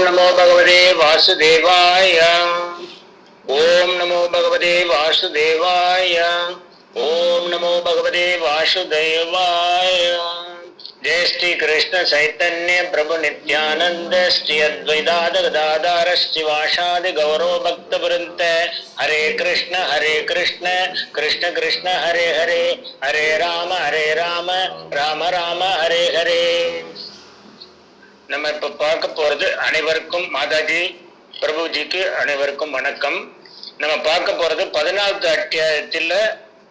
नमो भगवते वासुदेवाय। ओम नमो भगवते वासुदेवाय। ओम नमो भगवते वासुदेवाय। जय श्री कृष्ण चैतन्य प्रभु नित्यानंद श्री अद्वैताद गदाधर श्रीवासादि गौरव भक्त वृंद। हरे कृष्ण कृष्ण कृष्ण हरे हरे, हरे राम राम राम हरे हरे। நம்ம இப்ப பார்க்க போறது அனைவருக்கும் மாதாஜி பிரபுஜிக்கு அனைவருக்கும் வணக்கம். நம்ம பார்க்க போறது 14வது அத்தியாயத்துல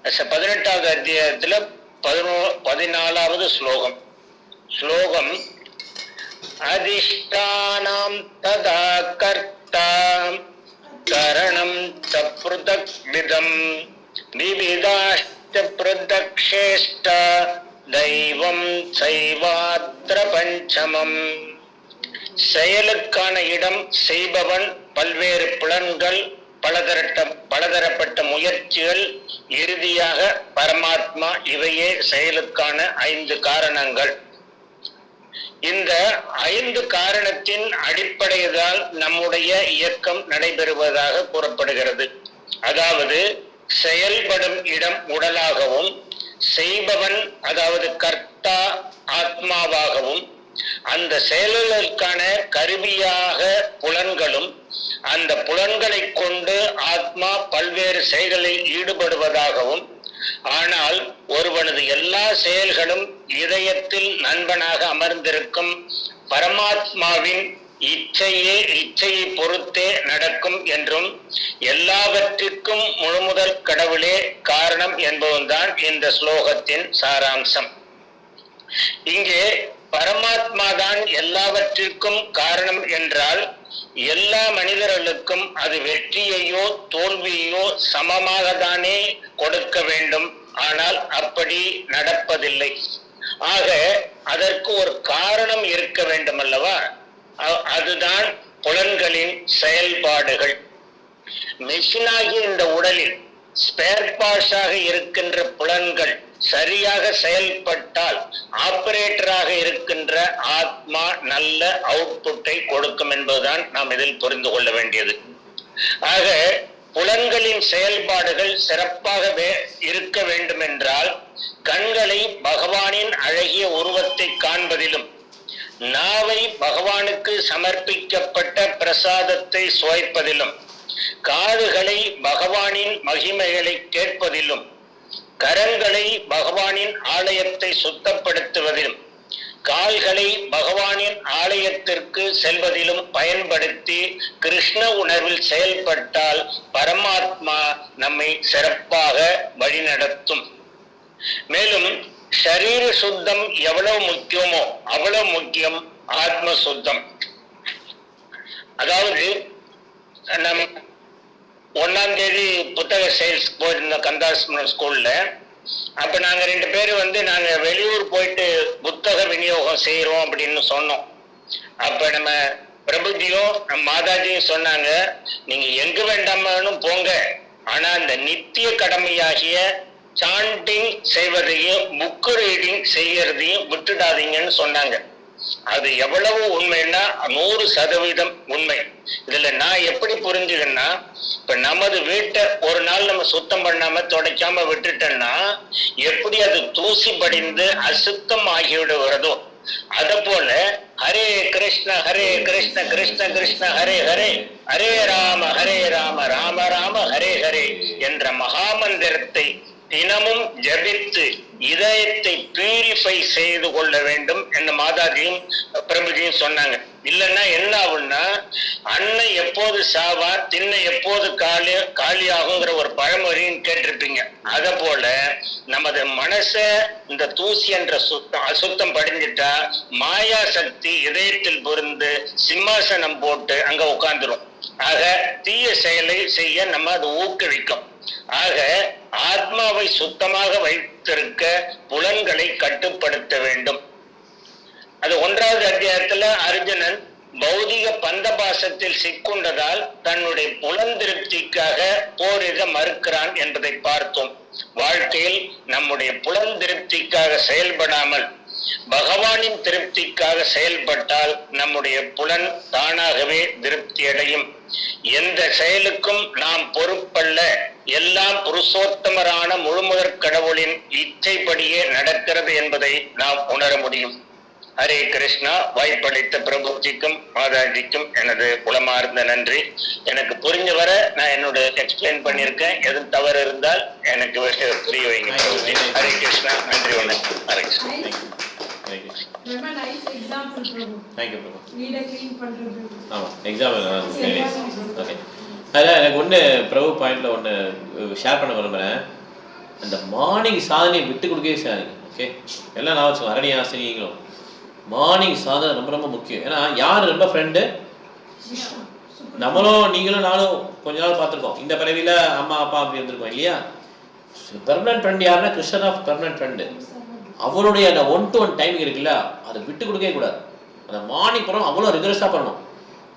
18வது அத்தியாயத்துல 14வது ஸ்லோகம். ஸ்லோகம் அதிஷ்டானம் ததா கர்த்தா கரணம் சப்ருதக் விதம் விவிதாஷ்ட பிரதக்ஷேஷ்ட தெய்வம் சைவாத்ர பஞ்சமம். செயலுக்கான இடம், செய்பவன், பல்வேறு புலன்கள், பலதரப்பட்ட முயற்சிகள், இறுதியாக பரமாத்மா, இவையே செயலுக்கான 5 காரணங்கள். இந்த 5 காரணத்தின் அடிப்படையில்தான் நம்முடைய இயக்கம் நடைபெறுவதாக கூறப்படுகிறது. அதாவது செயல்படும் இடம் உடலாகவும், செய்பவன் அதாவது கர்த்தா ஆத்மாவாகவும், அந்த செயல்களுக்கான கருவியாக புலன்களும், அந்த புலன்களை கொண்டு ஆத்மா பல்வேறு செயல்களில் ஈடுபடுவதாகவும், ஆனால் ஒருவனது எல்லா செயல்களும் இதயத்தில் நண்பனாக அமர்ந்திருக்கும் பரமாத்மாவின் இச்சையை பொறுத்தே நடக்கும் என்றும், எல்லாவற்றிற்கும் முழுமுதல் கடவுளே காரணம் என்பதுதான் இந்த ஸ்லோகத்தின் சாராம்சம். இங்கே பரமாத்மா தான் எல்லாவற்றிற்கும் காரணம் என்றால், எல்லா மனிதர்களுக்கும் அது வெற்றியையோ தோல்வியையோ சமமாக தானே கொடுக்க வேண்டும். ஆனால் அப்படி நடப்பதில்லை. ஆக அதற்கு ஒரு காரணம் இருக்க வேண்டும் அல்லவா? அதுதான் புலன்களின் செயல்பாடுகள். மெஷினாகி இந்த உடலில் ஸ்பேர் பார்ட்ஸாக இருக்கின்ற புலன்கள் சரியாக செயல்பட்டால் ஆபரேட்டராக இருக்கின்ற ஆத்மா நல்ல அவுட்புட்டை கொடுக்கும் என்பதுதான் நாம் இதில் புரிந்து கொள்ள வேண்டியது. ஆக புலன்களின் செயல்பாடுகள் சிறப்பாக இருக்க வேண்டும் என்றால், கண்களை பகவானின் அழகிய உருவத்தை காண்பதிலும், நாவை பகவானுக்கு சமர்ப்பிக்கப்பட்ட பிரசாதத்தை சுவைப்பதிலும், காதுகளை பகவானின் மகிமைகளை கேட்பதிலும், கரங்களை பகவானின் ஆலயத்தை சுத்தப்படுத்துவதிலும், கால்களை பகவானின் ஆலயத்திற்கு செல்வதிலும் பயன்படுத்தி கிருஷ்ண உணர்வில் செயல்பட்டால் பரமாத்மா நம்மை சிறப்பாக வழிநடத்தும். மேலும் ஷரீர சுத்தம் எவ்வளவு முக்கியமோ அவ்வளவு முக்கியம் ஆத்ம சுத்தம். அதாவது நம்ம 1ஆம் தேதி புத்தக சேல்ஸ் போயிருந்தோம் கந்தாஸ்மரம் ஸ்கூல்ல. அப்ப நாங்க 2 பேரும் நாங்க வெளியூர் போயிட்டு புத்தக விநியோகம் செய்யறோம் அப்படின்னு சொன்னோம். அப்ப நம்ம பிரபுஜியும் நம்ம மாதாஜியும் சொன்னாங்க, நீங்க எங்க வேண்டாமனும் போங்க, ஆனா இந்த நித்திய கடமையாகிய சாண்டிங் செய்வதையும் புக் ரீடிங் செய்யறதையும் விட்டுடாதீங்கன்னு சொன்னாங்க. அது எவ்வளவு உண்மைன்னா 100% உண்மை. இதுல நான் எப்படி புரிஞ்சுக்கன்னா, இப்ப நமது வீட்டை ஒரு நாள் நம்ம சுத்தம் பண்ணாம துடைக்காம விட்டுட்டோம்னா எப்படி அது தூசி படிந்து அசுத்தம் ஆகிவிடுகிறதோ, அத போல ஹரே கிருஷ்ண கிருஷ்ண கிருஷ்ண ஹரே ஹரே, ஹரே ராம ராம ராம ஹரே ஹரே என்ற மகாமந்திரத்தை தினமும் ஜபித்து இதயத்தை பியூரிஃபை செய்து கொள்ள வேண்டும் என்று மாதாஜியும் பிரபுஜியும் சொன்னாங்க. இல்லைன்னா என்ன ஆகும்னா, அன்னை எப்போது சாவா திண்ணை எப்போது காலியாகுங்கிற ஒரு பழமொழியும் கேட்டிருப்பீங்க. அத போல நமது மனச இந்த தூசி என்ற அசுத்தம் படிஞ்சிட்டா மாயா சக்தி இதயத்தில் பொருந்து சிம்மாசனம் போட்டு அங்க உட்கார்ந்துரும். ஆக தீய செயலை செய்ய நம்ம அது ஊக்குவிக்கும். ஆக ஆத்மாவை சுத்தமாக வைத்திருக்க புலன்களை கட்டுப்படுத்த வேண்டும். அது 1வது அத்தியாயத்துல அர்ஜுனன் பௌதிக பந்தபாசத்தில் சிக்குண்டதால் தன்னுடைய புலன் திருப்திக்காக போரிட மறுக்கிறான் என்பதை பார்த்தோம். வாழ்க்கையில் நம்முடைய புலன் திருப்திக்காக செயல்படாமல் பகவானின் திருப்திக்காக செயல்பட்டால் நம்முடைய புலன் தானாகவே திருப்தி அடையும். எந்த செயலுக்கும் நாம் பொறுப்பல்ல, எல்லாம் புருஷோத்தமரான முழுமுதற் கடவுளின் இச்சைப்படியே நடக்கிறது என்பதை நாம் உணர முடியும். ஹரே கிருஷ்ணா. வாய்ப்பளித்த பிரபுஜிக்கும் மாதாஜிக்கும் எனது உளமார்ந்த நன்றி. எனக்கு புரிஞ்ச வர நான் என்னோட எக்ஸ்பிளைன் பண்ணியிருக்கேன். எதுவும் தவறு இருந்தால் எனக்கு புரிய வைங்க பிரபுஜி. ஹரே கிருஷ்ணா. நன்றி. வணக்கம். ஹரே கிருஷ்ணா. ரொம்ப nice example Prabhu. Thank you பிரபு. வீட க்ளீன் பண்றது. ஆமா எக்ஸாம்பிள். ஓகே. அதான் எனக்கு ஒன்று பிரபு பாயிண்ட்ல ஒன்று ஷேர் பண்ண விரும்புகிறேன். அந்த மார்னிங் சாதனையை விட்டு கொடுக்கவே செய்யாதீங்க. ஓகே, எல்லாம் நான் வச்சுக்கோங்க. அரணியா ஆசிரியங்களும் மார்னிங் சாதனை ரொம்ப ரொம்ப முக்கியம். ஏன்னா யார் ரொம்ப ஃப்ரெண்டு? நம்மளும் நீங்களும் நானும் கொஞ்ச நாள் பார்த்துருக்கோம். இந்த பிறவியில் அம்மா அப்பா அப்படி இருந்திருக்கோம் இல்லையா? பெர்மனன்ட் ஃப்ரெண்ட் யாருன்னா கிருஷ்ணன் ஆஃப் பெர்மனன்ட் ஃப்ரெண்டு. அவருடைய அந்த 1-to-1 டைமிங் இருக்குல்ல, அதை விட்டு கொடுக்கவே கூடாது. அந்த மார்னிங் போகிறோம் அவ்வளோ ரிகரஸாக பண்ணணும்.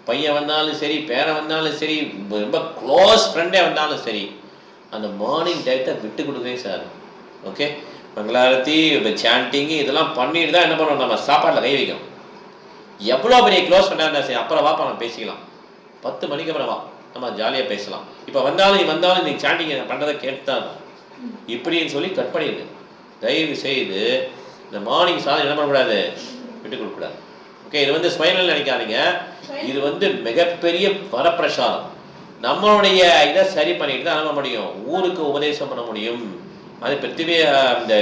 பையன் வந்தாலும் சரி, பேரன் வந்தாலும் சரி, ரொம்ப க்ளோஸ் ஃப்ரெண்டே வந்தாலும் சரி, அந்த மார்னிங் டயத்தை விட்டு கொடுக்கவே சார். ஓகே, மங்களாரத்தி சாண்டிங்கு இதெல்லாம் பண்ணிட்டு தான் என்ன பண்ணுவோம், நம்ம சாப்பாட்டில் கை வைக்கணும். எவ்வளோ பெரிய க்ளோஸ் ஃப்ரெண்டாக இருந்தால் சரி, அப்புறம் வாப்பா நம்ம பேசிக்கலாம். 10 மணிக்கு அப்புறம் வா, நம்ம ஜாலியாக பேசலாம். இப்போ வந்தாலும் நீ சாண்டிங் பண்ணுறதை கேட்டு தான் இப்படின்னு சொல்லி கட் பண்ணிடுது. தயவு செய்து இந்த மார்னிங் சாதனை என்ன பண்ணக்கூடாது, விட்டு கொடுக்கக்கூடாது. ஓகே, இது வந்து ஸ்மைனல் நினைக்காதீங்க. இது மிகப்பெரிய வரப்பிரசாதம். நம்மளுடைய இதை சரி பண்ணிட்டு தான் அனுப்ப முடியும், ஊருக்கு உபதேசம் பண்ண முடியும். அது பிருத்திவி இந்த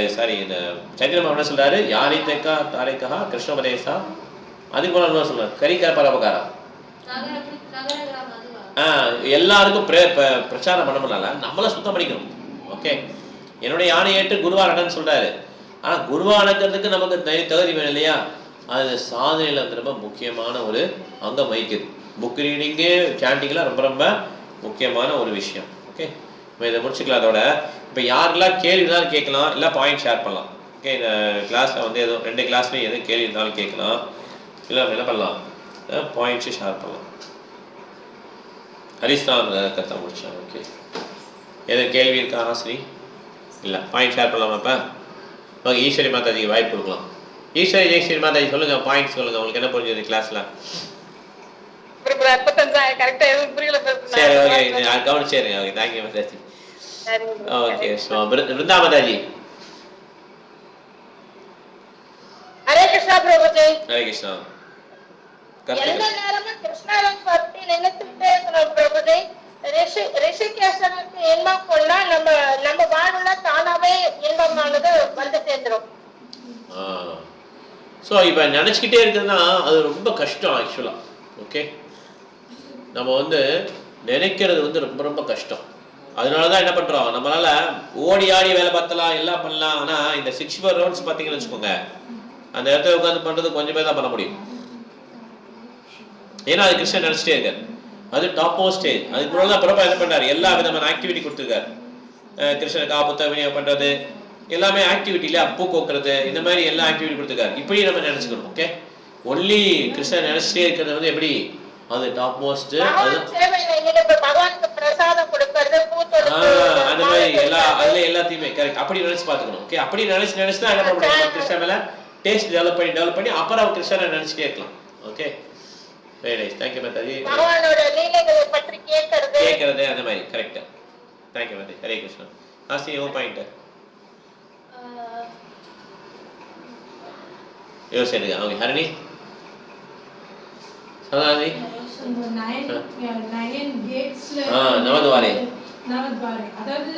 இந்த சந்திரமா என்ன சொல்றாரு, யாரை தேக்கா தாரைக்கா கிருஷ்ணோபதேசா. அதுக்கு போல என்ன சொல்றாரு, கரிக்கா பரபகாரா. எல்லாருக்கும் பிரச்சாரம் பண்ண முடியல, நம்மள சுத்தம் பண்ணிக்கணும். ஓகே, என்னுடைய யானை ஏற்று குருவா நடன்னு சொல்றாரு. ஆனா குருவா நடக்கிறதுக்கு நமக்கு தகுதி வேணும் இல்லையா? அது சாதனையில ரொம்ப முக்கியமான ஒரு அங்கம் வகிக்குது. புக் ரீடிங்கு சாண்டிங்லாம் ரொம்ப ரொம்ப முக்கியமான ஒரு விஷயம். ஓகே, நம்ம இதை முடிச்சுக்கலாம். அதோட இப்போ யாரெல்லாம் கேள்வி இருந்தாலும் கேட்கலாம், இல்லை பாயிண்ட் ஷேர் பண்ணலாம். ஓகே, இந்த கிளாஸில் வந்து எதுவும் 2 கிளாஸ்லையும் எதுவும் கேள்வி இருந்தாலும் கேட்கலாம், இல்லை நம்ம என்ன பண்ணலாம், பாயிண்ட்ஸு ஷேர் பண்ணலாம். ஹரிஷ் தான் கற்று முடிச்சாங்க. ஓகே, எதுவும் கேள்வி இருக்கா ஆசிரி? இல்லை, பாயிண்ட் ஷேர் பண்ணலாமா? இப்போ ஓகே, ஈஸ்வரி மாதாஜிக்கு வாய்ப்பு கொடுக்கலாம். ஈஸ்வரி ஜெயஸ்வரி மாதாஜி சொல்லுங்கள், பாயிண்ட் சொல்லுங்கள், உங்களுக்கு என்ன புரிஞ்சது கிளாஸில்? சரி, ஓகே, கவனிச்சேருங்க. Okay, thank you Mataji. Okay, so Brinda Mataji. Hare Krishna Prabhuji. Hare Krishna. எந்த நேரமும் கிருஷ்ணாவை பற்றி நினைத்துட்டே இருக்கணும் பிரபுஜி. ரிஷிகேஷனுக்கு இன்பம் கொண்டா நம்ம வாழ்வுல தானாவே இன்பமானது வந்து சேர்ந்துடும். ஸோ இப்போ நினச்சிக்கிட்டே இருக்குதுன்னா அது ரொம்ப கஷ்டம் ஆக்சுவலாக. ஓகே, நம்ம வந்து நினைக்கிறது ரொம்ப ரொம்ப கஷ்டம். அதனால தான் என்ன பண்ணுறோம், நம்மளால் ஓடி ஆடி வேலை பார்த்தலாம், எல்லாம் பண்ணலாம். ஆனால் இந்த 6 ரவுண்ட்ஸ் பார்த்தீங்கன்னு வச்சுக்கோங்க, அந்த இடத்துல உட்காந்து பண்ணுறது கொஞ்சமே தான் பண்ண முடியும். ஏன்னா அது கிருஷ்ணன் நினச்சிட்டே இருக்காரு, அது டாப் மோஸ்ட் ஸ்டேஜ். அதுக்கு முன்னாடி தான் பிரபா என்ன பண்ணார், எல்லா விதமான ஆக்டிவிட்டி கொடுத்துருக்காரு. கிருஷ்ணனுக்கா புத்தக விநியோகம் பண்ணுறது எல்லாமே ஆக்டிவிட்டி இல்லையா, பூ கோக்குறது, இந்த மாதிரி எல்லா ஆக்டிவிட்டி கொடுத்துருக்காரு. இப்படி நம்ம நினச்சிக்கணும். ஓகே, ஒன்லி கிருஷ்ணன் நினச்சிட்டே இருக்கிறது வந்து எப்படி, அது டாப் மோஸ்ட். அந்த மாதிரி எல்லாத்தையுமே கரெக்ட் அப்படி நினைச்சு பார்த்துக்கணும். ஓகே, அப்படி நினைச்சு தான் என்ன பண்ண முடியும், கிருஷ்ணன் மேல டேஸ்ட் டெவலப் பண்ணி அப்புறம் கிருஷ்ணனை நினைச்சுட்டே இருக்கலாம். Okay, very nice. Thank you Mataji. கேட்கறது அந்த மாதிரி கரெக்டா. தேங்க்யூ மாதாஜி. ஹரே கிருஷ்ணா. ஆசி ஓ பாயிண்ட் யோசிச்சுங்க. ஓகே, ஹரணி சதாஜி. நவத்வாரே அதாவது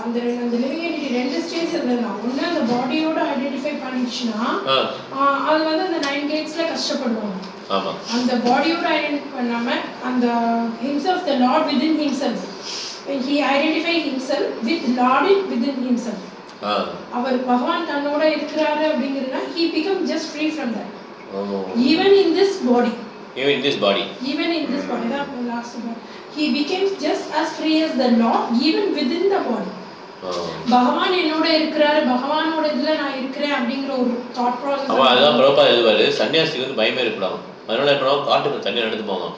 அந்த லிவிங் என்டிட்டி 2 ஸ்டேஜ் இருந்ததுன்னா, ஒன்று அந்த பாடியோட ஐடென்டிஃபை பண்ணிச்சுன்னா அது வந்து அந்த 9 கேட்ஸ்ல கஷ்டப்படுவாங்க. அந்த பாடியோட ஐடென்டிஃபை பண்ணாம அந்த himself, the Lord within himself, he identify himself with Lord within himself. அவர் பகவான் தன்னோட இருக்கிறாரு அப்படிங்கிறதுனா he become just free from that. Even in this body. That last one. He became just as free as the Lord even within the body. பகவான் என்னோட இருக்கிறாரு, பகவானோட இதுல நான் இருக்கிறேன் அப்படிங்கிற ஒரு தாட் process. அதான் பிரபா எழுதுவாரு, சன்னியாசிக்கு வந்து பயமே இருக்கக்கூடாது. அதனால என்ன காட்டுக்கு தண்ணி எடுத்து போவாங்க.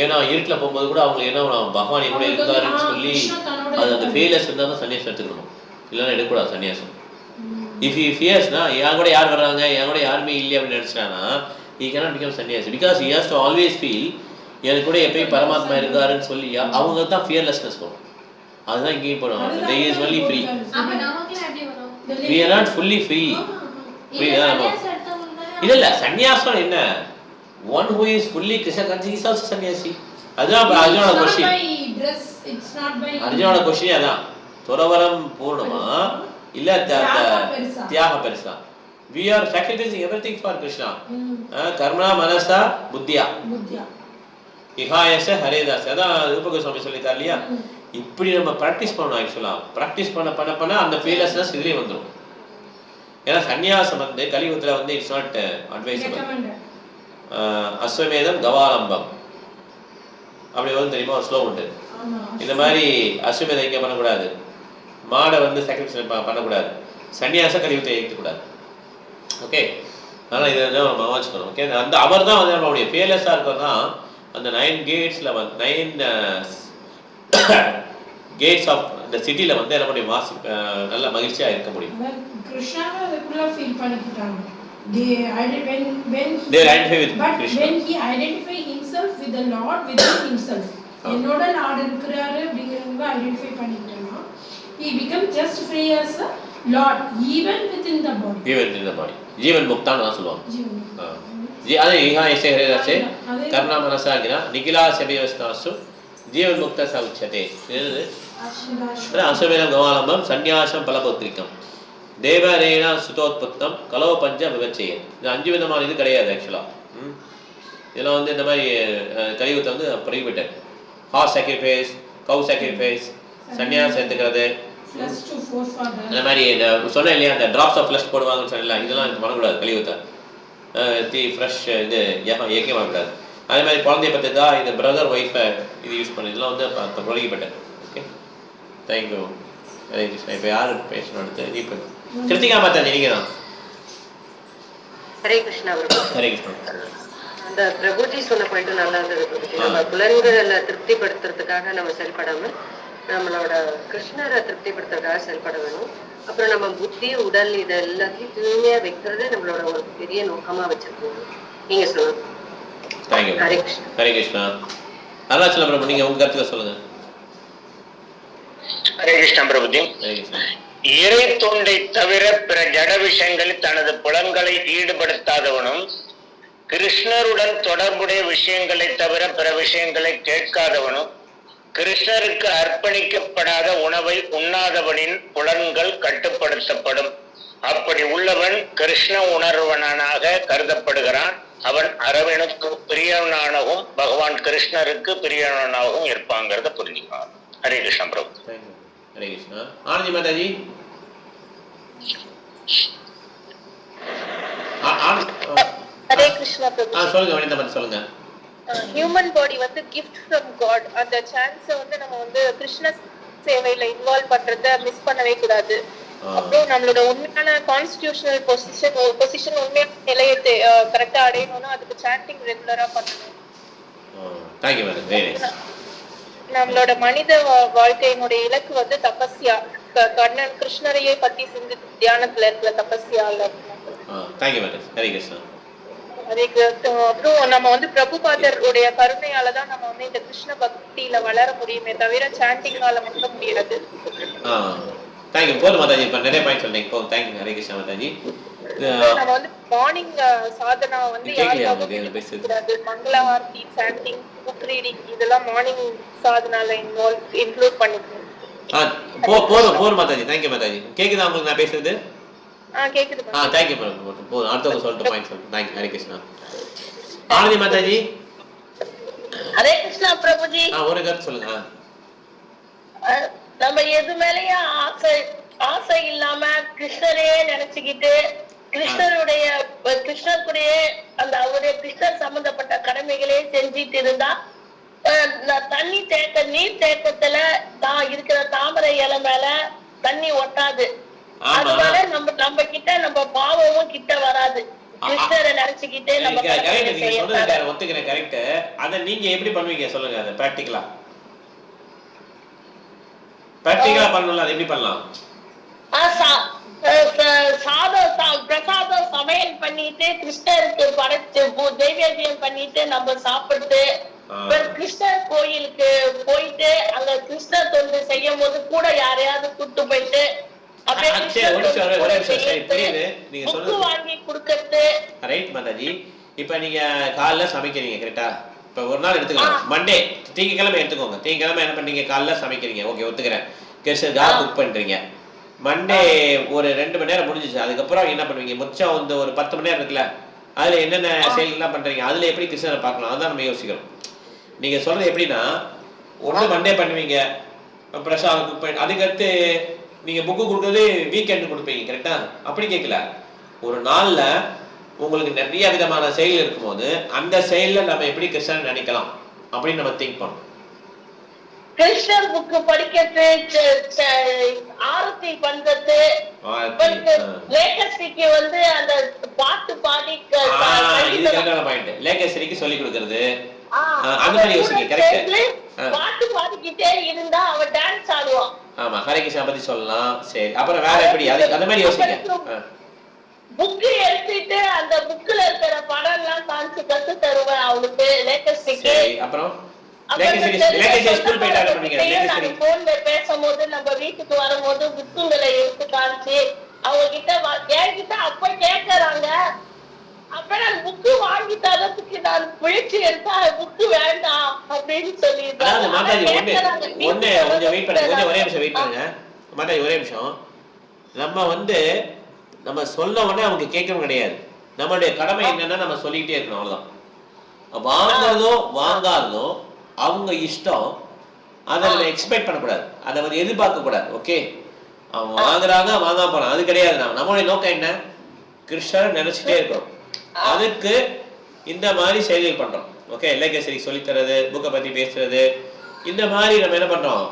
ஏன்னா இருட்டுல போகும்போது கூட அவங்க என்ன பகவான் என்னோட இருக்காருன்னு சொல்லி அது அந்த ஃபீலஸ் இருந்தால் தான் சன்னியாசம் எடுத்துக்கணும், இல்லைன்னா எடுக்கக்கூடாது சன்னியாசம். If he fears na என் கூட யார் வராங்க என் கூட யாருமே இல்லை அப்படின்னு நினைச்சானா he cannot become sannyasi because he has to always feel எனக்கு கூட எப்பயும் பரமாத்மா இருக்காருன்னு சொல்லி அவங்க தான் fearlessness வரும். அதுதான் இங்கேயும் போறோம். They is only free. அப்ப நமக்குலாம் எப்படி வரும்? We are not fully free. இல்ல சன்னியாசம் என்ன? One who is fully Krishna conscious is also sannyasi. அதான் அர்ஜுனோட क्वेश्चन. அர்ஜுனோட क्वेश्चन அதான். துறவரம் பூர்ணமா இல்ல தியாக பெருசா? We are sacrificing everything for Krishna. Karma manasa buddhya. இஹாயச ஹரேதாஸ். அதான் ரூபக சுவாமி சொல்லிட்டார் இல்லையா? இப்படி நம்ம பிராக்டிஸ் பண்ணணும். ஆக்சுவலா பிராக்டிஸ் பண்ண அந்த ஃபீல்னஸ் இதுலயே வந்துடும். ஏன்னா சன்னியாசம் வந்து கலியுகத்துல வந்து இட்ஸ் நாட் அட்வைசபிள். அஸ்வமேதம் கவாலம்பம் அப்படி வந்து தெரியுமா ஒரு ஸ்லோ உண்டு. இந்த மாதிரி அஸ்வமேதம் இங்கே பண்ணக்கூடாது, மாடை வந்து சாக்ரிஃபைஸ் பண்ணக்கூடாது, சன்னியாசம் கலியுகத்தை ஏற்கக்கூடாது. ஓகே, அதனால் இதை வந்து நம்ம வச்சுக்கணும். ஓகே, அந்த அவர் தான் வந்து நம்மளுடைய ஃபேலஸாக இருக்கிறதா அந்த 9 கேட்ஸில் வந்து 9 கேட்ஸ் ஆஃப் இந்த சிட்டியில் வந்து நம்மளுடைய நல்ல மகிழ்ச்சியாக இருக்க முடியும். கிருஷ்ணாவை அதுக்குள்ள ஃபீல் பண்ணிக்கிட்டாங்க. They identify with Krishna. When he identify himself with the Lord within himself, என்னோட லார்ட் இருக்கிறாரு அப்படிங்கறத ஐடென்டிஃபை பண்ணிட்டானா he become just free as a Lord even within the body. Even within the body. ஜீவன் முக்தான் நான் சொல்லுவாங்க. அது இஹா எசே ஹரேதாசே கர்ணா மனசாகினா நிகிலா செபியவஸ்தாசு ஜீவன் முக்த சவுச்சதே. இது அஸ்வமேதம் கவாலம்பம் சந்நியாசம் பலபோத்ரிக்கம் தேவரேனா சுதோத்பத்தம் கலோ பஞ்ச விவச்சையே. இது 5 விதமான இது கிடையாது ஆக்சுவலா. இதெல்லாம் வந்து இந்த மாதிரி கலியுகத்தை வந்து ப்ரொஹிபிட்டட். ஹார்ஸ் சாக்ரிஃபைஸ், கவு சாக்ரிஃபைஸ், சன்னியாசம் எடுத்துக்கிறது, இந்த மாதிரி இந்த சொன்னேன் இல்லையா அந்த ட்ராப்ஸ் ஆஃப் ஃப்ளஷ் போடுவாங்கன்னு சொன்னல, இதெல்லாம் பண்ணக்கூடாது கலியுகத்தை. ஃப்ரெஷ் இது ஏக்கே பண்ணக்கூடாது. அதே மாதிரி குழந்தைய பற்றி தான் இந்த பிரதர் ஒய்ஃபை இது யூஸ் பண்ணி இதெல்லாம் வந்து prohibited. Okay, thank you. Hare Krishna. இப்போ யார் பேசணும் அடுத்து? நீ கிருத்திகா மாதாஜி நீங்க தான். ஹரே கிருஷ்ணா. ஹரே கிருஷ்ணா. அந்த பிரபுஜி சொன்ன பாயிண்ட் நல்லா இருந்தது. நம்ம புலன்களை திருப்திப்படுத்துறதுக்காக நம்ம செயல்படாம நம்மளோட கிருஷ்ணரை திருப்திப்படுத்துறதுக்காக செயல்பட வேணும். அப்புறம் நம்ம புத்தி உடல் இது எல்லாத்தையும் தூய்மையா வைக்கிறது நம்மளோட ஒரு பெரிய நோக்கமா வச்சிருக்கோம். நீங்க சொல்லுங்க. தேங்க்யூ. ஹரே கிருஷ்ணா. ஹரே கிருஷ்ணா. அருணாச்சல பிரபு நீங்க உங்க கருத்துக்களை சொல்லுங்க. ஹரே கிருஷ்ணா பிரபுஜி. இறை தொண்டை தவிர பிற ஜட விஷயங்களில் தனது புலன்களை ஈடுபடுத்தாதவனும் கிருஷ்ணருடன் தொடர்புடைய விஷயங்களை தவிர பிற விஷயங்களை கேட்காதவனும் கிருஷ்ணருக்கு அர்ப்பணிக்கப்படாத உணவை உண்ணாதவனின் புலன்கள் கட்டுப்படுத்தப்படும். அப்படி உள்ளவன் கிருஷ்ண உணர்வனாக கருதப்படுகிறான். அவன் அரவனுக்கு பிரியவனாகவும் பகவான் கிருஷ்ணருக்கு பிரியவனாகவும் இருப்பாங்கிறத புரிஞ்சுக்கலாம். ஹரே கிருஷ்ணா பிரபு. ஹரே கிருஷ்ணா. ஆனந்தி மாதாஜி. ஹரே கிருஷ்ணா பிரபு. சொல்லுங்க வனிதா மாதாஜி சொல்லுங்க. ஹியூமன் பாடி வந்து கிஃப்ட் ஃப்ரம் காட். அந்த சான்ஸை வந்து நம்ம வந்து கிருஷ்ண சேவையில இன்வால்வ் பண்றத மிஸ் பண்ணவே கூடாது. அப்புறம் நம்மளோட உண்மையான கான்ஸ்டிடியூஷனல் பொசிஷன் உண்மையான நிலையை கரெக்டா அடையணும்னா அதுக்கு சாண்டிங் ரெகுலரா பண்ணணும். Thank you madam. Very nice. நம்மளோட மனித வாழ்க்கையினுடைய இலக்கு வந்து தபஸ்யா. கண்ணன் கிருஷ்ணரையே பத்தி சிந்தி தியானத்துல இருக்கிற தபஸ்யா. Thank you madam. ஹரே கிருஷ்ணா. அப்புறம் நம்ம வந்து பிரபுபாதருடைய கருணையாலதான் நம்ம வந்து இந்த கிருஷ்ண பக்தியில வளர முடியுமே தவிர சாண்டிங்கால மட்டும் முடியாது. தேங்க்யூ. போதும் மாதாஜி. இப்ப நிறைய பாயிண்ட் சொன்னீங்க. போதும். தேங்க்யூ. ஹரே கிருஷ்ணா மாதாஜி. நம்ம வந்து மார்னிங் சாதனா வந்து யாருக்காவது மங்களஹாரதி, சாண்டிங், புக் ரீடிங் இதெல்லாம் மார்னிங் சாதனால இன்க்ளூட் பண்ணிக்கணும். போதும் மாதாஜி. தேங்க்யூ மாதாஜி. கேக்குதா உங்களுக்கு நான் பேசுறது? கேக்குது. Thank you madam. போதும். அடுத்தவங்க சொல்லிட்டு பாயிண்ட் சொல்லுங்க. தேங்க்யூ. ஹரே கிருஷ்ணா. ஆனந்தி மாதாஜி. ஹரே கிருஷ்ணா பிரபுஜி. ஒரு கருத்து சொல்லுங்க. நம்ம எது மேலயும் ஆசை இல்லாம கிருஷ்ணரையே நினைச்சுக்கிட்டு கிருஷ்ணருடைய அந்த அவருடைய கிருஷ்ணர் சம்பந்தப்பட்ட கடமைகளே செஞ்சிட்டு இருந்தா நீர் தேக்கத்துல தான் இருக்கிற தாமரை இலை மேல தண்ணி ஒட்டாது. அதனால நம்ம கிட்ட நம்ம பாவமும் கிட்ட வராது. கிருஷ்ணரை நினைச்சுக்கிட்டே நம்ம ஒத்துக்கிறேன். கரெக்ட். அத நீங்க எப்படி பண்ணுவீங்க சொல்லுங்க. அதை பிராக்டிகலா பண்ணணும்ல. அது எப்படி பண்ணலாம்? பிரசாதம் சமையல் பண்ணிட்டு கிருஷ்ணருக்கு படைச்சு நைவேத்தியம் பண்ணிட்டு நம்ம சாப்பிட்டு கிருஷ்ணர் கோயிலுக்கு போயிட்டு அங்க கிருஷ்ணர் தொண்டு செய்யும் போது கூட யாரையாவது கூட்டு போயிட்டு வாங்கி கொடுக்கறது. ரைட் மாதாஜி. இப்ப நீங்க காலைல சமைக்கிறீங்க கரெக்டா? இப்ப ஒரு நாள் எடுத்துக்கலாம், மண்டே திங்கக்கிழமை எடுத்துக்கோங்க. திங்கக்கிழமை என்ன பண்ணீங்க? காலைல சமைக்கிறீங்க, ஓகே ஒத்துக்கிறேன். கிருஷ்ணருக்காக குக் பண்றீங்க. மண்டே ஒரு 2 மணி நேரம் முடிஞ்சிச்சு. அதுக்கப்புறம் என்ன பண்ணுவீங்க? மிச்சம் வந்து ஒரு 10 மணி நேரம் இருக்குல்ல, அதுல என்னென்ன செயல்லாம் பண்றீங்க? அதுல எப்படி கிருஷ்ணரை பார்க்கலாம் அதான் நம்ம யோசிக்கிறோம். நீங்க சொல்றது எப்படின்னா, ஒண்ணு மண்டே பண்ணுவீங்க பிரசாதம் குக் பண்ணி, அதுக்கடுத்து நீங்க புக்கு கொடுக்கறது வீக்கெண்டு கொடுப்பீங்க கரெக்டா? அப்படி கேட்கல, ஒரு நாள்ல உங்களுக்கு நிறைய விதமான செயல் இருக்கும்போது அந்த செயல்ல நம்ம எப்படி கிருஷ்ணன் நினைக்கலாம் அப்படின்னு நம்ம திங்க் பண்ணணும். கிருஷ்ணர் புக்கு படிக்கிறது, ஆரத்தி பண்றது, லேகஸ்ரீக்கு வந்து அந்த பாட்டு பாடி லேகஸ்ரீக்கு சொல்லி கொடுக்கிறது, அந்த மாதிரி யோசிங்க. கரெக்ட். பாட்டு பாடிக்கிட்டே இருந்தா அவ டான்ஸ் ஆடுவான். ஆமா, ஹரே கிருஷ்ணா பத்தி சொல்லலாம். சரி, அப்புறம் வேற எப்படி? அந்த மாதிரி யோசிங்க. புக்கு எடுத்துட்டு அந்த புக்ல இருக்கிற படம் எல்லாம் காமிச்சு கத்து தருவேன் அவனுக்கு லேகஸ்ரீக்கு. அப்புறம் போன்ல பேசும்போது நம்ம வீட்டுக்கு வரும்போது புக்குங்களை எடுத்து காமிச்சு அவங்க கிட்ட என்கிட்ட அப்ப கேட்கறாங்க. அப்ப நான் புக்கு வாங்கி தரத்துக்கு நான் முயற்சி எடுத்தா புக்கு வேண்டாம் அப்படின்னு சொல்லிடுறாங்க. ஒரே நிமிஷம். நம்ம வந்து நம்ம சொல்ல உடனே அவங்க கேட்கவும் கிடையாது. நம்மளுடைய கடமை என்னன்னா நம்ம சொல்லிக்கிட்டே இருக்கணும், அவ்வளவுதான். வாங்குறதோ வாங்காததோ அவங்க இஷ்டம். அதை நம்ம எக்ஸ்பெக்ட் பண்ணக்கூடாது, அதை வந்து எதிர்பார்க்க கூடாது. ஓகே, அவங்க வாங்குறாங்க வாங்காம போறாங்க, அது கிடையாது. நம்மளுடைய நோக்கம் என்ன? கிருஷ்ணரை நினைச்சிட்டே இருக்கிறோம். அதுக்கு இந்த மாதிரி செயல்கள் பண்றோம். ஓகே, லேகஸ்ரீ சொல்லித்தரது, புக்கை பத்தி பேசுறது, இந்த மாதிரி நம்ம என்ன பண்றோம்?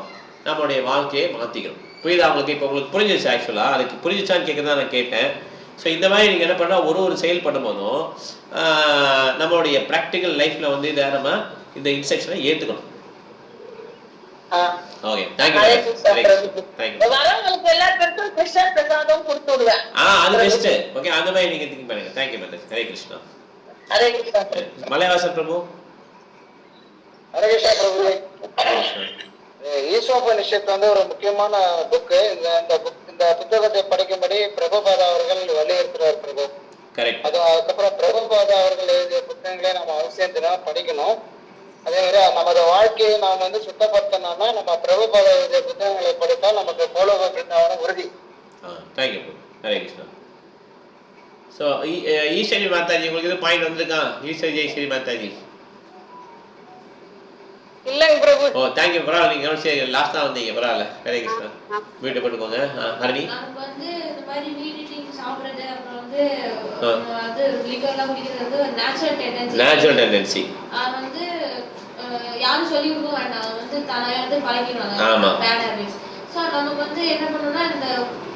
நம்மளுடைய வாழ்க்கையை மாத்திக்கிறோம். புரியுது அவங்களுக்கு? இப்போ உங்களுக்கு புரிஞ்சிச்சு. ஆக்சுவலா அதுக்கு புரிஞ்சிச்சான்னு கேட்கறதான் நான் கேட்டேன். ஸோ இந்த மாதிரி நீங்கள் என்ன பண்ணா ஒரு செயல் பண்ணும்போதும் நம்மளுடைய ப்ராக்டிக்கல் லைஃப்ல வந்து இதை நம்ம இந்த இன்ஸ்ட்ரக்ஷனை ஏற்றுக்கணும். Okay, thank you. வரவங்களுக்கு எல்லாருக்கும் கிருஷ்ண பிரசாதம் கொடுத்து விடுவேன். அது பெஸ்ட். ஓகே, அந்த மாதிரி நீங்க திங்க் பண்ணுங்க. Thank you madam. ஹரே கிருஷ்ணா. ஹரே கிருஷ்ணா. மலைவாசன் பிரபு. ஹரே கிருஷ்ணா பிரபு. ஈஸ்வரோபனிஷத் வந்து ஒரு முக்கியமான புக்கு. இந்த புத்தகத்தை படிக்கும்படி பிரபுபாதா அவர்கள் வலியுறுத்துறார் பிரபு. கரெக்ட். அதுக்கப்புறம் பிரபுபாதா அவர்கள் எழுதிய புத்தகங்களை நம்ம அவசியம் தினம் படிக்கணும். அதே மாதிரி நமது வாழ்க்கையை நாம் வந்து சுத்தப்படுத்தணும்னா நம்ம பிரபுபாதா எழுதிய புத்தகங்களை படித்தால் நமக்கு கோலோக பிருந்தாவன உறுதி. தேங்க்யூ. ஹரே கிருஷ்ணா. ஸோ ஈஸ்வரி மாதாஜி உங்களுக்கு இது பாயிண்ட் வந்திருக்கான்? ஈஸ்வரி ஜெயஸ்வரி மாதாஜி. இல்லங்க பிரபு. ஓ, தேங்க்யூ. பரவாயில்ல, நீங்க கவனிச்சு லாஸ்டா வந்தீங்க. பரவாயில்ல. ஹரே கிருஷ்ணா. வீட்டு போட்டுக்கோங்க. ஹரணி. நமக்கு வந்து இந்த மாதிரி வீடிங் சாப்பிடுறது அப்புறம் வந்து அது லிக்கர்லாம் குடிக்கிறது வந்து ஒரு நேச்சுரல் டெண்டன்சி. அது வந்து யாரும் சொல்லி கொடுக்க வேண்டாம், அது வந்து தானே வந்து பழகிடுவாங்க. Bad habits. ஸோ நமக்கு வந்து என்ன பண்ணணும்னா இந்த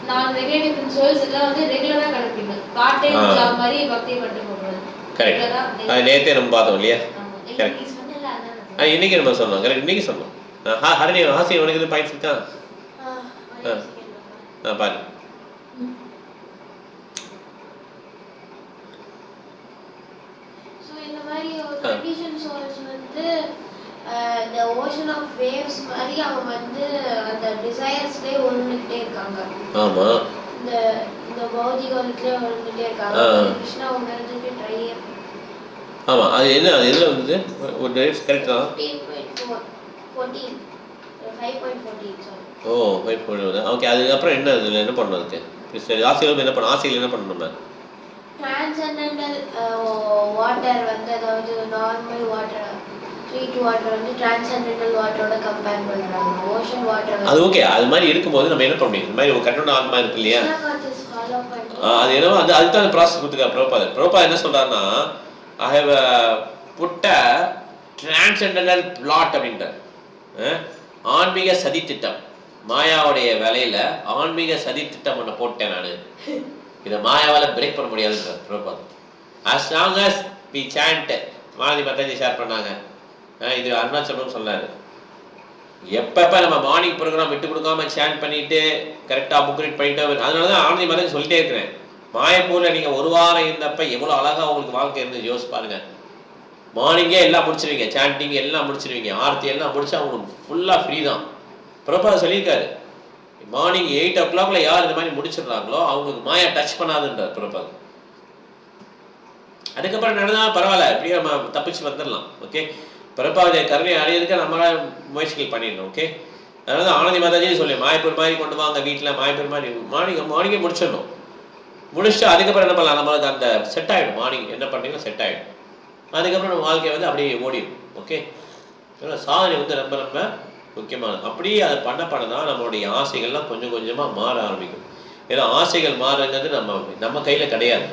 நான் ரெகுலேட்டிவ் பிரின்சிபல்ஸ் எல்லாம் வந்து ரெகுலரா கடைபிடிக்கணும். பார்ட் டைம் ஜாப் மாதிரி பக்தி பண்ணிட்டு போகணும். கரெக்ட். அது நேத்தே நம்ம பார்த்தோம் இல்லையா? கரெக்ட். இன்னைக்கு நம்ம சொன்னோம். கரெக்ட், இன்னைக்கு சொன்னோம். ஹரணி ஹாசி உனக்கு இது பாயிண்ட்ஸ் இருக்கா? பாரு. சோ இந்த மாதிரி ஒரு கண்டிஷன் சோல்ஸ் வந்து the ocean of waves மாதிரி அவங்க வந்து அந்த டிசைர்ஸ்லயே ஒண்ணுட்டே இருக்காங்க. ஆமா, இந்த பௌதிகத்திலே ஒண்ணுட்டே இருக்காங்க. கிருஷ்ணா உணர்ந்துட்டு ட்ரை. ஆமா, அது என்ன? அது எதுல வந்தது? ஒரு டைரக்ட் கரெக்ட் தான். 5.14 ஓ, 5.14. ஓகே, அதுக்கு அப்புறம் என்ன? அதுல என்ன பண்ணனும்? அதுக்கு சரி, ஆசிரியர் என்ன பண்ணனும்? ஆசிரியர் என்ன பண்ணனும்? நம்ம டிரான்சென்டென்டல் வாட்டர் வந்து அதாவது நார்மல் வாட்டர் ஸ்வீட் வாட்டர் வந்து டிரான்சென்டென்டல் வாட்டரோட கம்பேர் பண்றாங்க. ஓஷன் வாட்டர் அது ஓகே. அது மாதிரி இருக்கும்போது நம்ம என்ன பண்ணணும்? இந்த மாதிரி ஒரு கட்டண ஆத்மா இருக்கு இல்லையா? அது என்னவோ அதுதான் ப்ராசஸ் கொடுத்துருக்காரு பிரபுபாதா. என்ன சொல்றாருன்னா, I have put a transcendental plot அப்படின்றார். ஆன்மீக சதி திட்டம், மாயாவுடைய வேலையில ஆன்மீக சதி திட்டம் ஒன்று போட்டேன் நான். இதை மாயாவால பிரேக் பண்ண முடியாதுன்றார் Prabhupada. as long as we chant, Malathi Mataji share பண்ணாங்க. இது அருணாச்சலம் சொன்னாரு. எப்பப்ப நம்ம மார்னிங் ப்ரோக்ராம் விட்டு கொடுக்காம சேன் பண்ணிட்டு கரெக்டா புக் ரீட் பண்ணிட்டு, அதனாலதான் ஆனந்தி மாதிரி சொல்லிட்டே இருக்கிறேன். மாயப்பூர்ல நீங்க ஒரு வாரம் இருந்தப்ப எவ்வளவு அழகா உங்களுக்கு வாழ்க்கை இருந்து யோசிச்சு பாருங்க. மார்னிங்கே எல்லாம் முடிச்சிருவீங்க, சாண்டிங் எல்லாம் முடிச்சிருவீங்க, ஆர்த்தி எல்லாம் முடிச்சா அவங்களுக்கு ஃபுல்லா ஃப்ரீ தான். பிரபா சொல்லியிருக்காரு, மார்னிங் 8 o'clock யார் இந்த மாதிரி முடிச்சிடுறாங்களோ அவங்களுக்கு மாயா டச் பண்ணாதுன்றார் பிரபா. அதுக்கப்புறம் நடந்தா பரவாயில்ல, எப்படியோ நம்ம தப்பிச்சு வந்துடலாம். ஓகே, பிரபாவுடைய கருணையை அடையிறதுக்கு நம்மளால முயற்சிகள் பண்ணிடணும். ஓகே, அதனால ஆனந்தி மாதாஜி சொல்லி மாயப்பூர் மாதிரி கொண்டு வாங்க வீட்டில், மாயப்பூர் மாதிரி மார்னிங்கே முடிச்சிடணும். முடிச்சுட்டு அதுக்கப்புறம் என்ன பண்ணலாம், நம்மளுக்கு அந்த செட் ஆகிடும். மார்னிங் என்ன பண்ணுறீங்களோ செட் ஆகிடும். அதுக்கப்புறம் நம்ம வாழ்க்கையை வந்து அப்படியே ஓடிடும். ஓகே, சாதனை வந்து ரொம்ப ரொம்ப முக்கியமானது. அப்படியே அதை பண்ண தான் நம்மளுடைய ஆசைகள்லாம் கொஞ்சம் கொஞ்சமாக மாற ஆரம்பிக்கும். ஏன்னா ஆசைகள் மாறுங்கிறது நம்ம கையில் கிடையாது.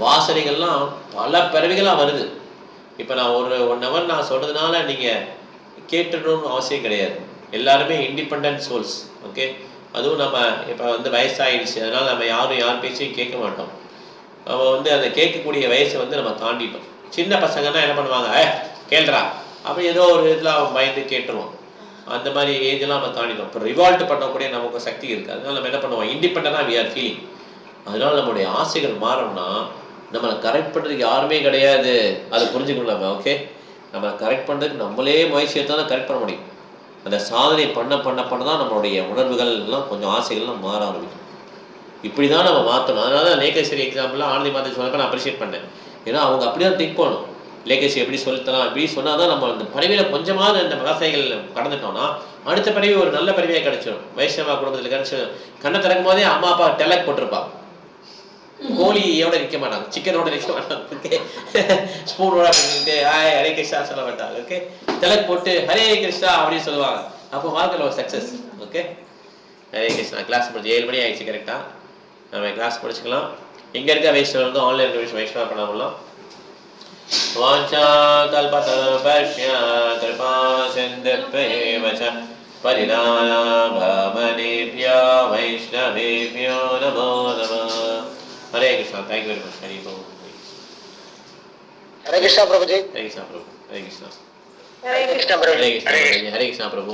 வாசனைகள்லாம் பல பிறவிகளாக வருது. இப்போ நான் ஒரு 1 hour நான் சொல்கிறதுனால நீங்கள் கேட்டுடணும்னு அவசியம் கிடையாது. எல்லாருமே இண்டிபெண்ட் சோல்ஸ். ஓகே, அதுவும் நம்ம இப்போ வந்து வயசாகிடுச்சு, அதனால் நம்ம யார் பேச்சையும் கேட்க மாட்டோம். நம்ம வந்து அந்த கேட்கக்கூடிய வயசை வந்து நம்ம தாண்டிட்டோம். சின்ன பசங்கன்னா என்ன பண்ணுவாங்க, கேள்றா அப்படி ஏதோ ஒரு இதில் பயந்து கேட்டுருவோம். அந்த மாதிரி ஏஜெல்லாம் நம்ம தாண்டிட்டோம். இப்போ ரிவால்ட் பண்ணக்கூடிய நமக்கு சக்தி இருக்குது. அதனால நம்ம என்ன பண்ணுவோம், இண்டிபெண்டாக வி ஆர் ஃபீலிங். அதனால நம்மளுடைய ஆசைகள் மாறோம்னா நம்மளை கரெக்ட் பண்ணுறதுக்கு யாருமே கிடையாது. அதை புரிஞ்சுக்கணும் நம்ம. ஓகே, நம்மளை கரெக்ட் பண்ணுறதுக்கு நம்மளே முயற்சி எடுத்தால் தான் கரெக்ட் பண்ண முடியும். அந்த சாதனை பண்ண தான் நம்மளுடைய உணர்வுகள் எல்லாம் கொஞ்சம் ஆசைகள்லாம் மாற ஆரம்பிக்கும். இப்படி தான் நம்ம மாற்றணும். அதனால தான் லேகேஸ்வரி எக்ஸாம்பிளாக ஆனந்தி மாதிரி சொன்னப்போ நான் அப்ரிஷியேட் பண்ணேன். ஏன்னா அவங்க அப்படி தான் திங்க் பண்ணணும். லேகேசி எப்படி சொல்லித்தலாம், இப்படி சொன்னால் தான் நம்ம அந்த பறவையில் கொஞ்சமாவது இந்த விவசாயிகள் கடந்துட்டோம்னா அடுத்த பறவை ஒரு நல்ல பறவையாக கிடைச்சிடும். வைஷ்ணவா குடும்பத்தில் கிடைச்சிடும். கண்ணை திறக்கும் போதே அம்மா அப்பா டெலக் போட்டிருப்பா. கோழியோட நிற்க மாட்டாங்க, சிக்கனோட நிற்க மாட்டாங்க. ஓகே, ஸ்பூனோட பண்ணிட்டு ஹரே கிருஷ்ணா சொல்ல மாட்டாங்க. ஓகே, டெலக் போட்டு ஹரே கிருஷ்ணா அப்படின்னு சொல்லுவாங்க. அப்போ வாழ்க்கையில் ஒரு success. Okay, Hare Krishna. Class முடிச்சு 7 மணி ஆயிடுச்சு கரெக்டாக. நம்ம கிளாஸ் முடிச்சுக்கலாம். இங்கே இருக்க வைஷ்ணவ வந்து ஆன்லைன் வைஷ்ணவா பண்ணலாம். வாஞ்சா கல்பதருபஷ்ய கிருபா சிந்துப்யேவ ச பரிணாமநேப்யா வைஷ்ணவேப்யோ நமோ நமः. Hare Krishna. Thank you very much. Hari Om. Hare Krishna Prabhuji. Hare Krishna பிரபு. ஹரே கிருஷ்ணா. ஹரே கிருஷ்ணா பிரபு. ஹரே கிருஷ்ணா பிரபு.